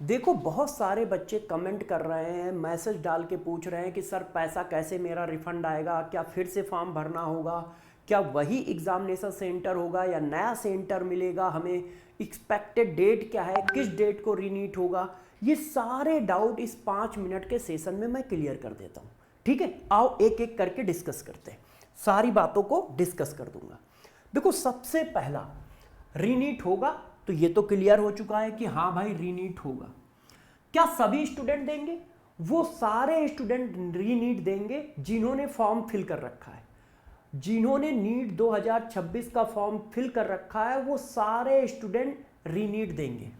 देखो बहुत सारे बच्चे कमेंट कर रहे हैं, मैसेज डाल के पूछ रहे हैं कि सर पैसा कैसे मेरा रिफंड आएगा, क्या फिर से फॉर्म भरना होगा, क्या वही एग्जामिनेशन सेंटर होगा या नया सेंटर मिलेगा, हमें एक्सपेक्टेड डेट क्या है, किस डेट को रीनीट होगा। ये सारे डाउट इस 5 मिनट के सेशन में मैं क्लियर कर देता हूँ। ठीक है, आओ एक एक करके डिस्कस करते हैं, सारी बातों को डिस्कस कर दूंगा। देखो सबसे पहला रीनीट होगा, तो ये तो क्लियर हो चुका है कि हाँ भाई रीनीट होगा। क्या सभी स्टूडेंट देंगे? वो सारे स्टूडेंट रीनीट देंगे जिन्होंने फॉर्म फिल कर रखा है। जिन्होंने नीट 2026 का फॉर्म फिल कर रखा है वो सारे स्टूडेंट रीनीट देंगे।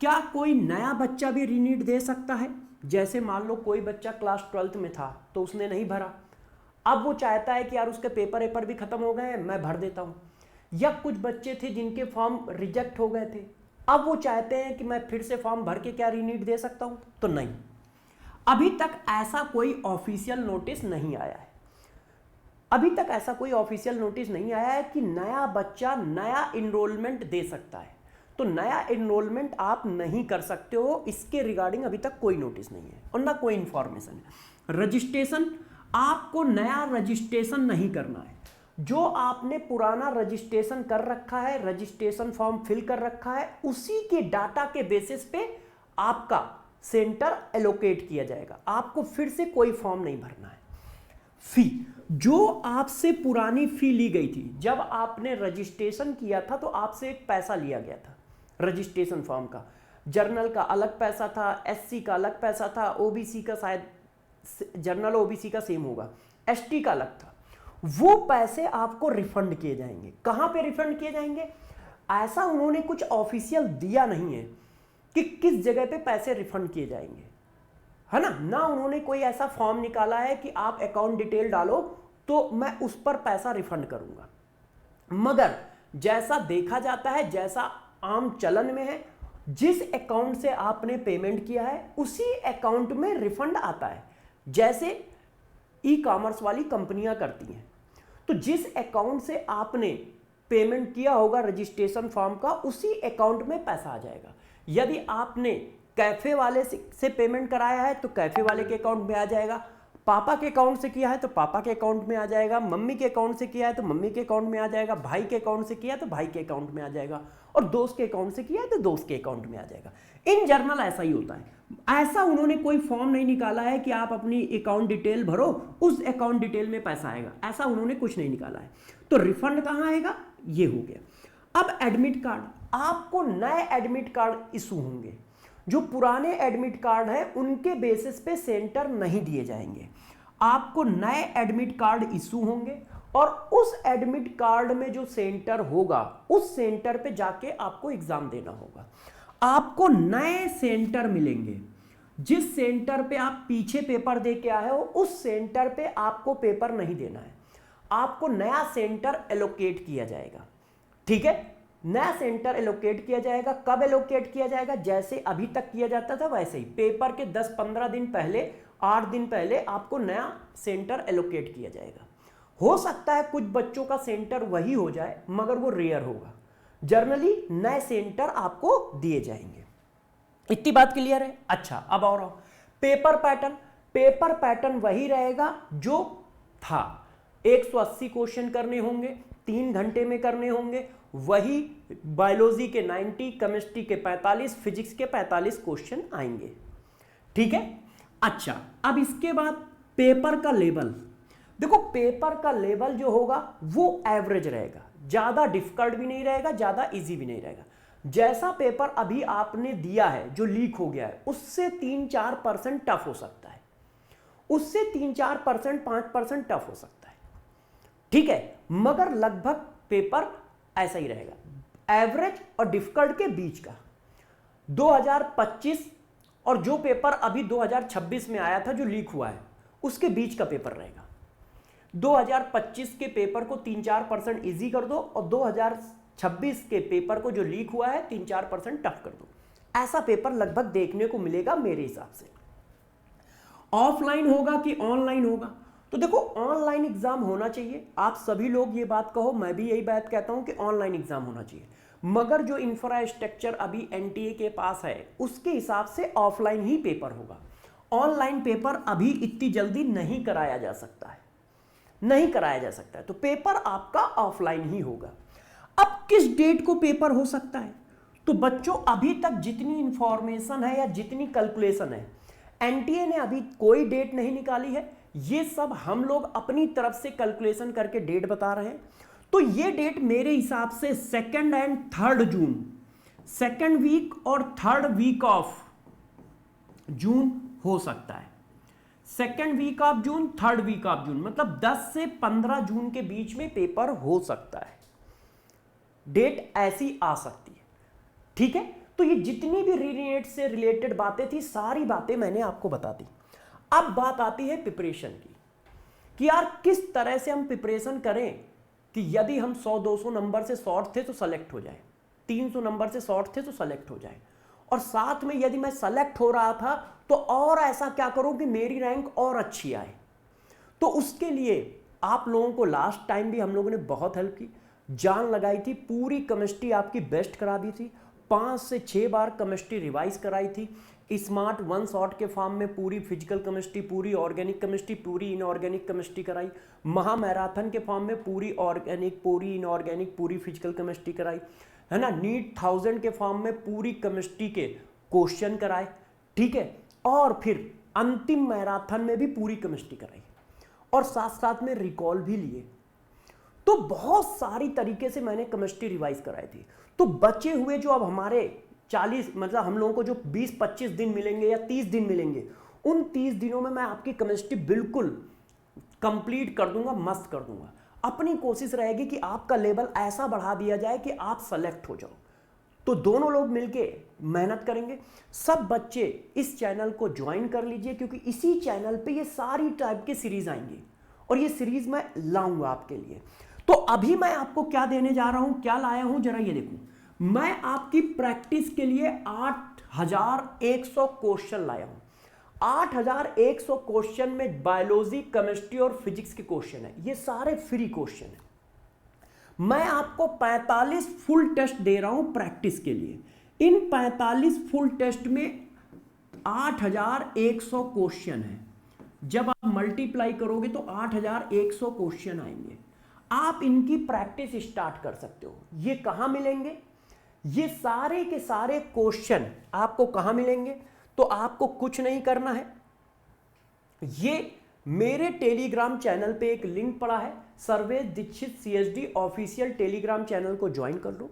क्या कोई नया बच्चा भी रीनीट दे सकता है? जैसे मान लो कोई बच्चा क्लास 12th में था तो उसने नहीं भरा, अब वो चाहता है कि यार उसके पेपर भी खत्म हो गए, मैं भर देता हूं। या कुछ बच्चे थे जिनके फॉर्म रिजेक्ट हो गए थे, अब वो चाहते हैं कि मैं फिर से फॉर्म भर के क्या रीनीट दे सकता हूं? तो नहीं, अभी तक ऐसा कोई ऑफिशियल नोटिस नहीं आया है। अभी तक ऐसा कोई ऑफिशियल नोटिस नहीं आया है कि नया बच्चा नया इनरोलमेंट दे सकता है। तो नया इनरोलमेंट आप नहीं कर सकते हो, इसके रिगार्डिंग अभी तक कोई नोटिस नहीं है और ना कोई इंफॉर्मेशन है। रजिस्ट्रेशन, आपको नया रजिस्ट्रेशन नहीं करना है। जो आपने पुराना रजिस्ट्रेशन कर रखा है, रजिस्ट्रेशन फॉर्म फिल कर रखा है, उसी के डाटा के बेसिस पे आपका सेंटर एलोकेट किया जाएगा। आपको फिर से कोई फॉर्म नहीं भरना है। फी, जो आपसे पुरानी फी ली गई थी, जब आपने रजिस्ट्रेशन किया था तो आपसे एक पैसा लिया गया था रजिस्ट्रेशन फॉर्म का। जर्नल का अलग पैसा था, एससी का अलग पैसा था, ओबीसी का शायद जर्नल ओबीसी का सेम होगा, एसटी का अलग था। वो पैसे आपको रिफंड किए जाएंगे। कहां पे रिफंड किए जाएंगे? ऐसा उन्होंने कुछ ऑफिशियल दिया नहीं है कि किस जगह पे पैसे रिफंड किए जाएंगे, है ना उन्होंने कोई ऐसा फॉर्म निकाला है कि आप अकाउंट डिटेल डालो तो मैं उस पर पैसा रिफंड करूंगा। मगर जैसा देखा जाता है, जैसा आम चलन में है, जिस अकाउंट से आपने पेमेंट किया है उसी अकाउंट में रिफंड आता है। जैसे ई कॉमर्स वाली कंपनियां करती हैं, तो जिस अकाउंट से आपने पेमेंट किया होगा रजिस्ट्रेशन फॉर्म का, उसी अकाउंट में पैसा आ जाएगा। यदि आपने कैफे वाले से पेमेंट कराया है तो कैफे वाले के अकाउंट में आ जाएगा, पापा के अकाउंट से किया है तो पापा के अकाउंट में आ जाएगा, मम्मी के अकाउंट से किया है तो मम्मी के अकाउंट में आ जाएगा, भाई के अकाउंट से किया है तो भाई के अकाउंट में आ जाएगा, और दोस्त के अकाउंट से किया है तो दोस्त के अकाउंट में आ जाएगा। इन जनरल ऐसा ही होता है। ऐसा उन्होंने कोई फॉर्म नहीं निकाला है कि आप अपनी अकाउंट डिटेल भरो, उस अकाउंट डिटेल में पैसा आएगा, ऐसा उन्होंने कुछ नहीं निकाला है। तो रिफंड कहां आएगा? ये हो गया। अब एडमिट कार्ड, आपको नए एडमिट कार्ड इशू होंगे। जो पुराने एडमिट कार्ड है उनके बेसिस पे सेंटर नहीं दिए जाएंगे, आपको नए एडमिट कार्ड इशू होंगे और उस एडमिट कार्ड में जो सेंटर होगा उस सेंटर पे जाके आपको एग्जाम देना होगा। आपको नए सेंटर मिलेंगे। जिस सेंटर पे आप पीछे पेपर दे के आए हो उस सेंटर पे आपको पेपर नहीं देना है, आपको नया सेंटर एलोकेट किया जाएगा। ठीक है, नया सेंटर एलोकेट किया जाएगा। कब एलोकेट किया जाएगा? जैसे अभी तक किया जाता था वैसे ही, पेपर के 10-15 दिन पहले, 8 दिन पहले आपको नया सेंटर एलोकेट किया जाएगा। हो सकता है कुछ बच्चों का सेंटर वही हो जाए मगर वो रेयर होगा। जनरली नए सेंटर आपको दिए जाएंगे। इतनी बात क्लियर है? अच्छा, अब और पेपर पैटर्न, पेपर पैटर्न वही रहेगा जो था। 180 क्वेश्चन करने होंगे, 3 घंटे में करने होंगे। वही बायोलॉजी के 90, केमिस्ट्री के 45, फिजिक्स के 45 क्वेश्चन आएंगे। ठीक है। अच्छा, अब इसके बाद पेपर का लेवल, देखो पेपर का लेवल जो होगा वो एवरेज रहेगा, ज्यादा डिफिकल्ट भी नहीं रहेगा, ज्यादा इजी भी नहीं रहेगा। जैसा पेपर अभी आपने दिया है जो लीक हो गया है उससे 3-4% टफ हो सकता है, उससे 3-4%, 5% टफ हो सकता है। ठीक है, मगर लगभग पेपर ऐसा ही रहेगा, एवरेज और डिफिकल्ट के बीच का। 2025 और जो पेपर अभी 2026 में आया था जो लीक हुआ है उसके बीच का पेपर रहेगा। 2025 के पेपर को 3-4% इजी कर दो और 2026 के पेपर को जो लीक हुआ है 3-4% टफ कर दो। ऐसा पेपर लगभग देखने को मिलेगा मेरे हिसाब से। ऑफलाइन होगा कि ऑनलाइन होगा? तो देखो ऑनलाइन एग्जाम होना चाहिए। आप सभी लोग ये बात कहो, मैं भी यही बात कहता हूं कि ऑनलाइन एग्जाम होना चाहिए। मगर जो इंफ्रास्ट्रक्चर अभी एनटीए के पास है उसके हिसाब से ऑफलाइन ही पेपर होगा। ऑनलाइन पेपर अभी इतनी जल्दी नहीं कराया जा सकता है, नहीं कराया जा सकता है, तो पेपर आपका ऑफलाइन ही होगा। अब किस डेट को पेपर हो सकता है? तो बच्चों अभी तक जितनी इंफॉर्मेशन है या जितनी कैलकुलेशन है, एनटीए ने अभी कोई डेट नहीं निकाली है, ये सब हम लोग अपनी तरफ से कैलकुलेशन करके डेट बता रहे हैं। तो ये डेट मेरे हिसाब से 2 एंड 3 जून, 2nd वीक और 3rd वीक ऑफ जून हो सकता है। 2nd week of June, 3rd week of June, मतलब 10 से 15 जून के बीच में पेपर हो सकता है। डेट ऐसी आ सकती है, ठीक है। तो ये जितनी भी रीनेट से रिलेटेड बातें थी, सारी बातें मैंने आपको बता दी। अब बात आती है प्रिपरेशन की, कि यार किस तरह से हम प्रिपरेशन करें कि यदि हम 100-200 नंबर से शॉर्ट थे तो सेलेक्ट हो जाए, 300 नंबर से शॉर्ट थे तो सेलेक्ट हो जाए, और साथ में यदि मैं सेलेक्ट हो रहा था तो और ऐसा क्या करूं कि मेरी रैंक और अच्छी आए। तो उसके लिए आप लोगों को लास्ट टाइम भी हम लोगों ने बहुत हेल्प की, जान लगाई थी, पूरी केमिस्ट्री आपकी बेस्ट करा दी थी, 5 से 6 बार केमिस्ट्री रिवाइज कराई थी, स्मार्ट 1 शॉट के फॉर्म में पूरी फिजिकल केमिस्ट्री, पूरी ऑर्गेनिक केमिस्ट्री, पूरी इनऑर्गेनिक केमिस्ट्री कराई, महा मैराथन के फॉर्म में पूरी ऑर्गेनिक, पूरी इनऑर्गेनिक, पूरी फिजिकल केमिस्ट्री कराई, है ना। नीट 1000 के फॉर्म में पूरी केमिस्ट्री के क्वेश्चन कराए, ठीक है। और फिर अंतिम मैराथन में भी पूरी केमिस्ट्री कराई, और साथ साथ में रिकॉल भी लिए। तो बहुत सारी तरीके से मैंने केमिस्ट्री रिवाइज कराई थी। तो बचे हुए जो अब हमारे 40, मतलब हम लोगों को जो 20-25 दिन मिलेंगे या 30 दिन मिलेंगे, उन 30 दिनों में मैं आपकी केमिस्ट्री बिल्कुल कंप्लीट कर दूंगा, मस्त कर दूंगा। अपनी कोशिश रहेगी कि आपका लेवल ऐसा बढ़ा दिया जाए कि आप सेलेक्ट हो जाओ। तो दोनों लोग मिलके मेहनत करेंगे। सब बच्चे इस चैनल को ज्वाइन कर लीजिए, क्योंकि इसी चैनल पे ये सारी टाइप की सीरीज आएंगी, और ये सीरीज मैं लाऊंगा आपके लिए। तो अभी मैं आपको क्या देने जा रहा हूं, क्या लाया हूं, जरा ये देखो। मैं आपकी प्रैक्टिस के लिए 8100 क्वेश्चन लाया हूं। 8100 क्वेश्चन में बायोलॉजी, केमिस्ट्री और फिजिक्स के क्वेश्चन है, ये सारे फ्री क्वेश्चन है। मैं आपको 45 फुल टेस्ट दे रहा हूं प्रैक्टिस के लिए। इन 45 फुल टेस्ट में 8100 क्वेश्चन है। जब आप मल्टीप्लाई करोगे तो 8100 क्वेश्चन आएंगे। आप इनकी प्रैक्टिस स्टार्ट कर सकते हो। ये कहां मिलेंगे? ये सारे के सारे क्वेश्चन आपको कहां मिलेंगे? तो आपको कुछ नहीं करना है, ये मेरे टेलीग्राम चैनल पे एक लिंक पड़ा है, Sarvesh Dixit CSD official Telegram channel को ज्वाइन कर लो।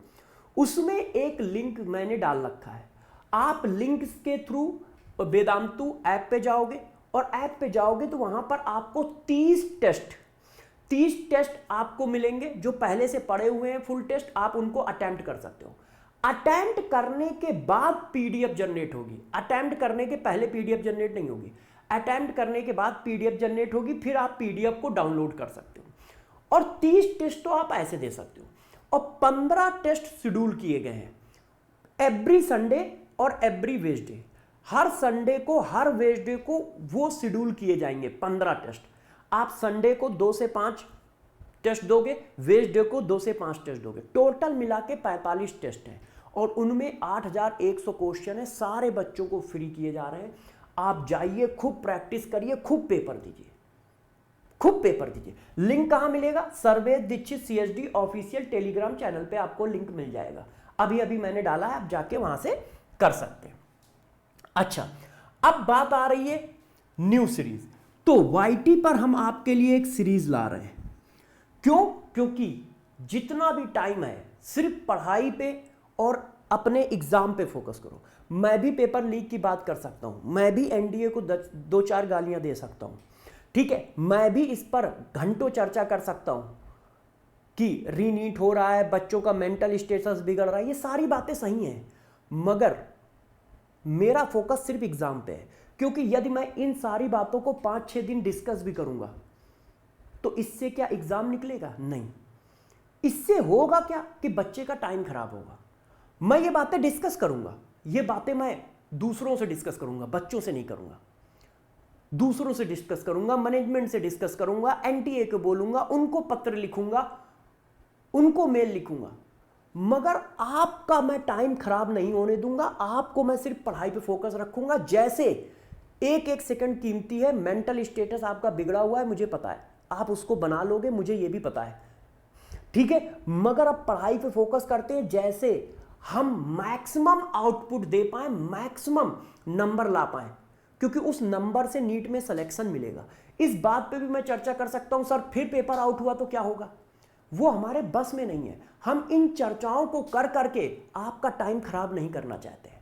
उसमें एक लिंक मैंने डाल रखा है। आप लिंक के थ्रू वेदांतु ऐप पे जाओगे, और ऐप पे जाओगे तो वहां पर आपको 30 टेस्ट आपको मिलेंगे, जो पहले से पड़े हुए हैं फुल टेस्ट, आप उनको अटेम्प्ट कर सकते हो। अटेम्प्ट करने के बाद PDF जनरेट होगी, अटेम्प्ट करने के पहले PDF जनरेट नहीं होगी। अटेम्प्ट करने के बाद PDF जनरेट होगी, फिर आप PDF को डाउनलोड कर सकते हो। और 30 टेस्ट तो आप ऐसे दे सकते हो, और 15 टेस्ट शेड्यूल किए गए हैं, एवरी संडे और एवरी वेडनेसडे। हर संडे को, हर वेडनेसडे को वो शेड्यूल किए जाएंगे 15 टेस्ट। आप संडे को 2 से 5 टेस्ट दोगे, वेडनेसडे को 2 से 5 टेस्ट दोगे, टोटल मिला के 45 टेस्ट हैं, और उनमें 8100 क्वेश्चन है, सारे बच्चों को फ्री किए जा रहे हैं। आप जाइए, खूब प्रैक्टिस करिए, खूब पेपर दीजिए, खूब पेपर दीजिए। लिंक कहां मिलेगा? Sarvesh Dixit CSD official Telegram channel पे आपको लिंक मिल जाएगा। अभी अभी मैंने डाला है, आप जाके वहां से कर सकते हैं। अच्छा, अब बात आ रही है न्यू सीरीज। तो YT पर हम आपके लिए एक सीरीज ला रहे हैं। क्यों? क्योंकि जितना भी टाइम है सिर्फ पढ़ाई पे और अपने एग्जाम पे फोकस करो। मैं भी पेपर लीक की बात कर सकता हूं, मैं भी NDA को 2-4 गालियां दे सकता हूं, ठीक है। मैं भी इस पर घंटों चर्चा कर सकता हूं कि रीनीट हो रहा है, बच्चों का मेंटल स्टेटस बिगड़ रहा है, ये सारी बातें सही हैं, मगर मेरा फोकस सिर्फ एग्जाम पे है। क्योंकि यदि मैं इन सारी बातों को 5-6 दिन डिस्कस भी करूंगा तो इससे क्या एग्जाम निकलेगा? नहीं। इससे होगा क्या कि बच्चे का टाइम खराब होगा। मैं ये बातें डिस्कस करूंगा, ये बातें मैं दूसरों से डिस्कस करूंगा, बच्चों से नहीं करूंगा। दूसरों से डिस्कस करूंगा, मैनेजमेंट से डिस्कस करूंगा, NTA को बोलूंगा, उनको पत्र लिखूंगा, उनको मेल लिखूंगा, मगर आपका मैं टाइम खराब नहीं होने दूंगा, आपको मैं सिर्फ पढ़ाई पे फोकस रखूंगा। जैसे एक एक सेकंड कीमती है, मेंटल स्टेटस आपका बिगड़ा हुआ है मुझे पता है, आप उसको बना लोगे मुझे ये भी पता है, ठीक है, मगर अब पढ़ाई पे फोकस करते हैं, जैसे हम मैक्सिमम आउटपुट दे पाए, मैक्सिमम नंबर ला पाए, क्योंकि उस नंबर से नीट में सिलेक्शन मिलेगा। इस बात पे भी मैं चर्चा कर सकता हूं, सर फिर पेपर आउट हुआ तो क्या होगा, वो हमारे बस में नहीं है। हम इन चर्चाओं को कर करके आपका टाइम खराब नहीं करना चाहते हैं,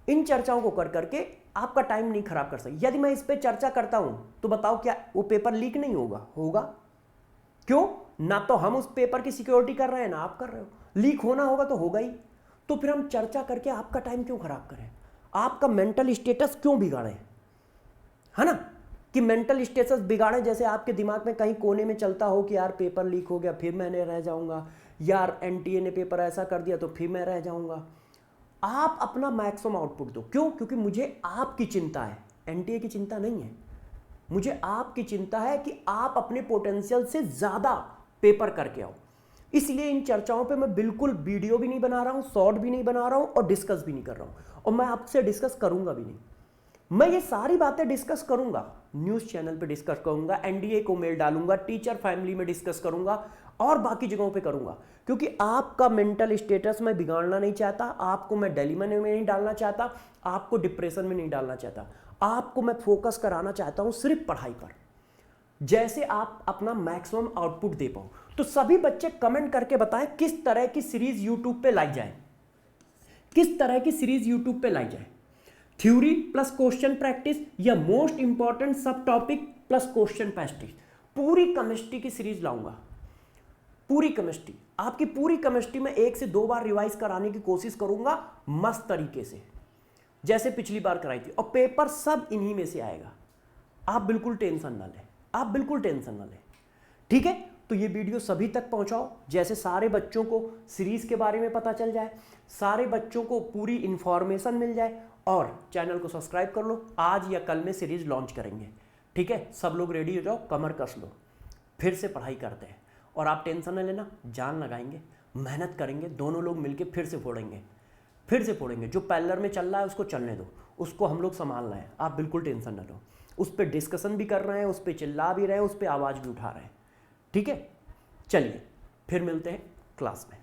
इन चर्चाओं को कर करके आपका टाइम नहीं खराब कर सकते। यदि मैं इस पे चर्चा करता हूं तो बताओ क्या वो पेपर लीक नहीं होगा? होगा। क्यों? ना तो हम उस पेपर की सिक्योरिटी कर रहे हैं ना आप कर रहे हो, लीक होना होगा तो होगा ही। तो फिर हम चर्चा करके आपका टाइम क्यों खराब करें, आपका मेंटल स्टेटस क्यों बिगाड़ें, है ना, कि मेंटल स्टेटस बिगाड़े, जैसे आपके दिमाग में कहीं कोने में चलता हो कि यार पेपर लीक हो गया फिर मैंने रह जाऊंगा, यार एनटीए ने पेपर ऐसा कर दिया तो फिर मैं रह जाऊंगा। आप अपना मैक्सिमम आउटपुट दो। क्यों? क्योंकि मुझे आपकी चिंता है, एनटीए की चिंता नहीं है, मुझे आपकी चिंता है कि आप अपने पोटेंशियल से ज्यादा पेपर करके आओ। इसलिए इन चर्चाओं पे मैं बिल्कुल वीडियो भी नहीं बना रहा हूं, शॉर्ट भी नहीं बना रहा हूं और डिस्कस भी नहीं कर रहा हूं, और मैं आपसे डिस्कस करूंगा भी नहीं। मैं ये सारी बातें डिस्कस करूंगा, न्यूज़ चैनल पे डिस्कस करूंगा, एनडीए को मेल डालूंगा, टीचर फैमिली में डिस्कस करूंगा और बाकी जगहों पे करूंगा, क्योंकि आपका मेंटल स्टेटस मैं बिगाड़ना नहीं चाहता, आपको मैं डिलेमा में नहीं डालना चाहता, आपको डिप्रेशन में नहीं डालना चाहता, आपको मैं फोकस कराना चाहता हूं सिर्फ पढ़ाई पर, जैसे आप अपना मैक्सिमम आउटपुट दे पाओ। तो सभी बच्चे कमेंट करके बताएं किस तरह की सीरीज यूट्यूब पे लाई जाए, किस तरह की सीरीज यूट्यूब पे लाई जाए, थ्योरी प्लस क्वेश्चन प्रैक्टिस या मोस्ट इंपॉर्टेंट सब टॉपिक प्लस क्वेश्चन प्रैक्टिस। पूरी केमिस्ट्री की सीरीज लाऊंगा, पूरी केमिस्ट्री, आपकी पूरी केमिस्ट्री में 1 से 2 बार रिवाइज कराने की कोशिश करूंगा मस्त तरीके से, जैसे पिछली बार कराई थी, और पेपर सब इन्हीं में से आएगा। आप बिल्कुल टेंशन ना लें, आप बिल्कुल टेंशन ना लें, ठीक है। तो ये वीडियो सभी तक पहुंचाओ, जैसे सारे बच्चों को सीरीज के बारे में पता चल जाए, सारे बच्चों को पूरी इंफॉर्मेशन मिल जाए, और चैनल को सब्सक्राइब कर लो। आज या कल में सीरीज लॉन्च करेंगे, ठीक है। सब लोग रेडी हो जाओ, कमर कस लो, फिर से पढ़ाई करते हैं। और आप टेंशन न लेना, जान लगाएंगे, मेहनत करेंगे, दोनों लोग मिलके फिर से फोड़ेंगे, फिर से फोड़ेंगे। जो पैरेलल में चल रहा है उसको चलने दो, उसको हम लोग संभाल रहे हैं, आप बिल्कुल टेंशन न लो। उस पर डिस्कशन भी कर रहे हैं, उस पर चिल्ला भी रहे हैं, उस पर आवाज़ भी उठा रहे हैं, ठीक है। चलिए फिर मिलते हैं क्लास में।